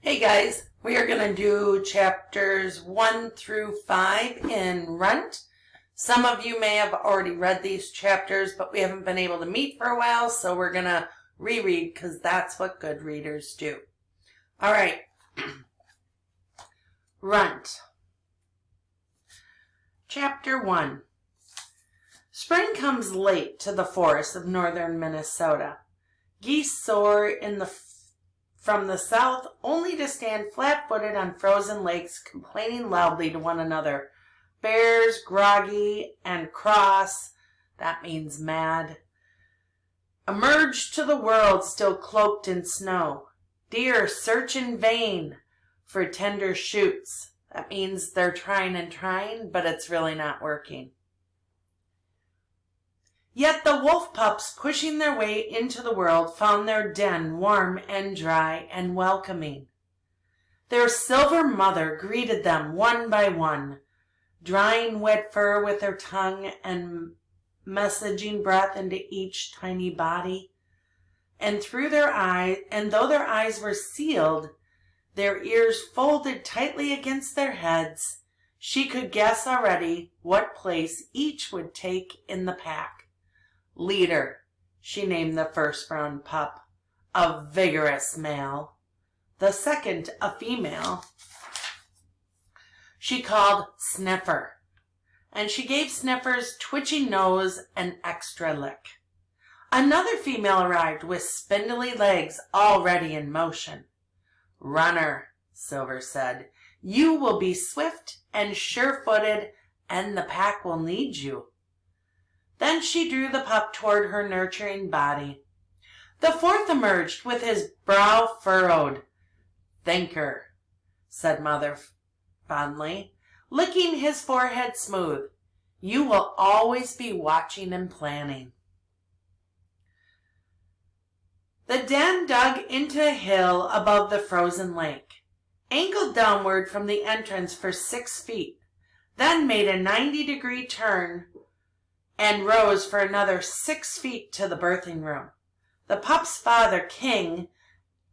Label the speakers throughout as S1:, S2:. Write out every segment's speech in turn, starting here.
S1: Hey guys, we are going to do chapters 1 through 5 in Runt. Some of you may have already read these chapters, but we haven't been able to meet for a while, so we're going to reread because that's what good readers do. All right. Runt. Chapter 1. Spring comes late to the forests of northern Minnesota. Geese soar from the south only to stand flat-footed on frozen lakes, complaining loudly to one another. Bears, groggy and cross, that means mad, emerge to the world still cloaked in snow. Deer search in vain for tender shoots. That means they're trying, but it's really not working. Yet the wolf pups pushing their way into the world found their den warm and dry and welcoming. Their silver mother greeted them one by one, drying wet fur with her tongue and messaging breath into each tiny body. And though their eyes were sealed, their ears folded tightly against their heads, she could guess already what place each would take in the pack. Leader, she named the first brown pup, a vigorous male. The second, a female, she called Sniffer, and she gave Sniffer's twitchy nose an extra lick. Another female arrived with spindly legs already in motion. Runner, Silver said, you will be swift and sure-footed, and the pack will need you. Then she drew the pup toward her nurturing body. The fourth emerged with his brow furrowed. Thinker, said Mother fondly, licking his forehead smooth. You will always be watching and planning. The den dug into a hill above the frozen lake, angled downward from the entrance for 6 feet, then made a 90-degree turn and rose for another 6 feet to the birthing room. The pup's father, King,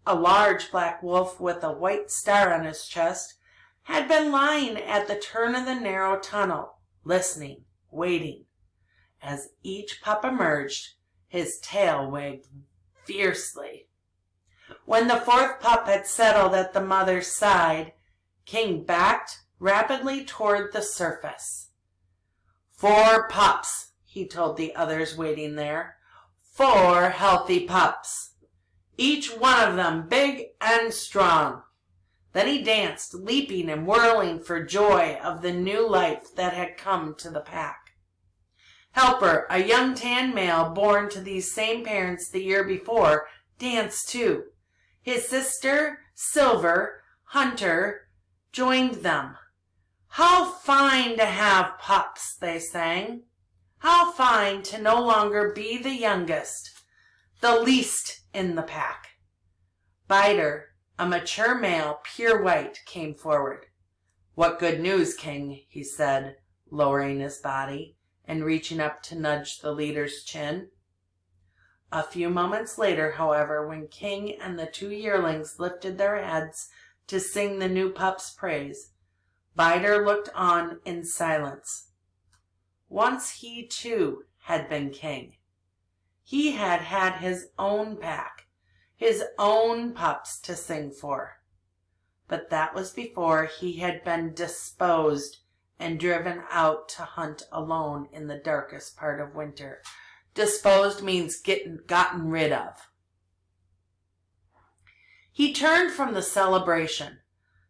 S1: a large black wolf with a white star on his chest, had been lying at the turn of the narrow tunnel, listening, waiting. As each pup emerged, his tail wagged fiercely. When the fourth pup had settled at the mother's side, King backed rapidly toward the surface. 4 pups, he told the others waiting there. 4 healthy pups, each one of them big and strong. Then he danced, leaping and whirling for joy of the new life that had come to the pack. Helper, a young tan male born to these same parents the year before, danced too. His sister, Silver, Hunter, joined them. How fine to have pups, they sang. How fine to no longer be the youngest, the least in the pack. Biter, a mature male, pure white, came forward. What good news, King, he said, lowering his body and reaching up to nudge the leader's chin. A few moments later, however, when King and the 2 yearlings lifted their heads to sing the new pup's praise, Biter looked on in silence. Once he, too, had been king. He had had his own pack, his own pups to sing for. But that was before he had been disposed and driven out to hunt alone in the darkest part of winter. Disposed means gotten rid of. He turned from the celebration.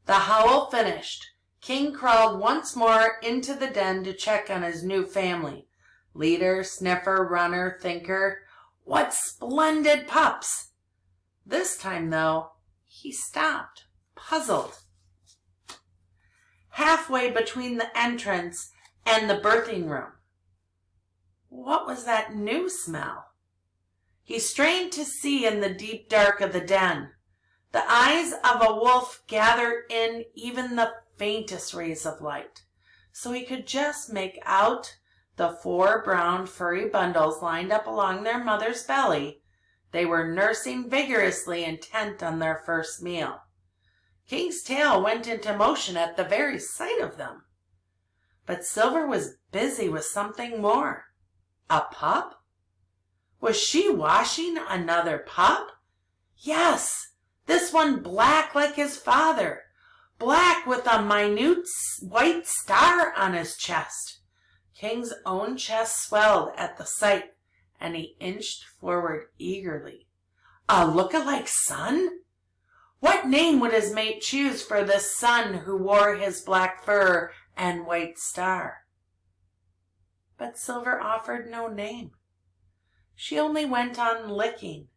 S1: The howl finished. King crawled once more into the den to check on his new family. Leader, Sniffer, Runner, Thinker. What splendid pups! This time, though, he stopped, puzzled. Halfway between the entrance and the birthing room. What was that new smell? He strained to see in the deep dark of the den. The eyes of a wolf gathered in even the faintest rays of light, so he could just make out the 4 brown furry bundles lined up along their mother's belly. They were nursing vigorously, intent on their first meal. King's tail went into motion at the very sight of them. But Silver was busy with something more. A pup? Was she washing another pup? Yes, this one black like his father, black with a minute white star on his chest. King's own chest swelled at the sight, and he inched forward eagerly. A look-alike son? What name would his mate choose for this son who wore his black fur and white star? But Silver offered no name. She only went on licking.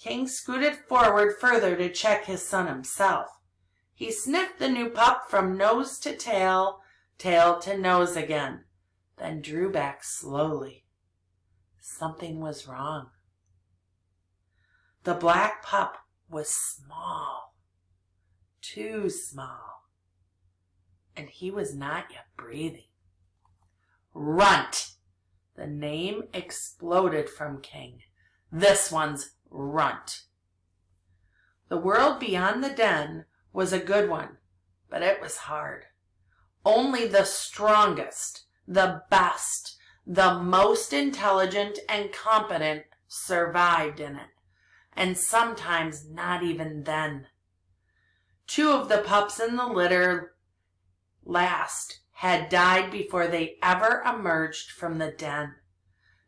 S1: King scooted forward further to check his son himself. He sniffed the new pup from nose to tail, tail to nose again, then drew back slowly. Something was wrong. The black pup was small, too small, and he was not yet breathing. Runt! The name exploded from King. This one's Runt. The world beyond the den was a good one, but it was hard. Only the strongest, the best, the most intelligent and competent survived in it, and sometimes not even then. 2 of the pups in the litter last had died before they ever emerged from the den.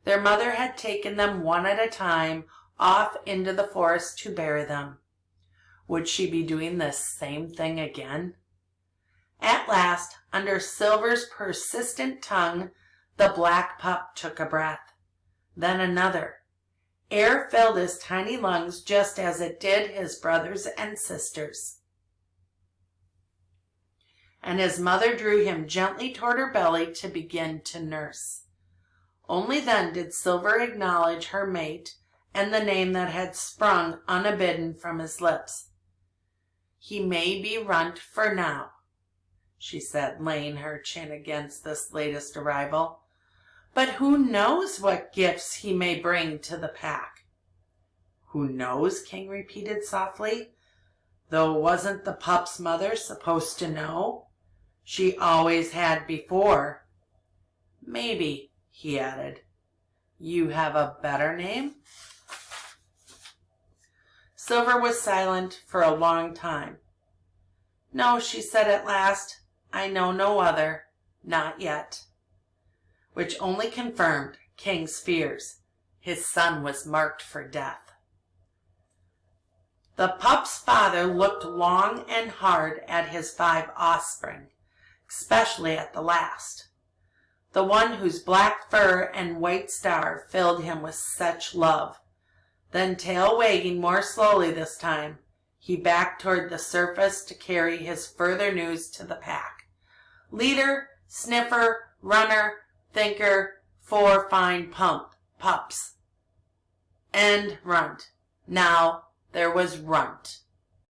S1: Their mother had taken them one at a time off into the forest to bury them. Would she be doing this same thing again? At last, under Silver's persistent tongue, the black pup took a breath, then another. Air filled his tiny lungs just as it did his brothers and sisters. And his mother drew him gently toward her belly to begin to nurse. Only then did Silver acknowledge her mate and the name that had sprung unbidden from his lips. He may be Runt for now, she said, laying her chin against this latest arrival. But who knows what gifts he may bring to the pack? Who knows? King repeated softly. Though wasn't the pup's mother supposed to know? She always had before. Maybe, he added, you have a better name? Silver was silent for a long time. No, she said at last, I know no other, not yet. Which only confirmed King's fears. His son was marked for death. The pup's father looked long and hard at his 5 offspring, especially at the last, the one whose black fur and white star filled him with such love. Then, tail wagging more slowly this time, he backed toward the surface to carry his further news to the pack. Leader, sniffer, runner, thinker, 4 fine pups. And Runt. Now there was Runt.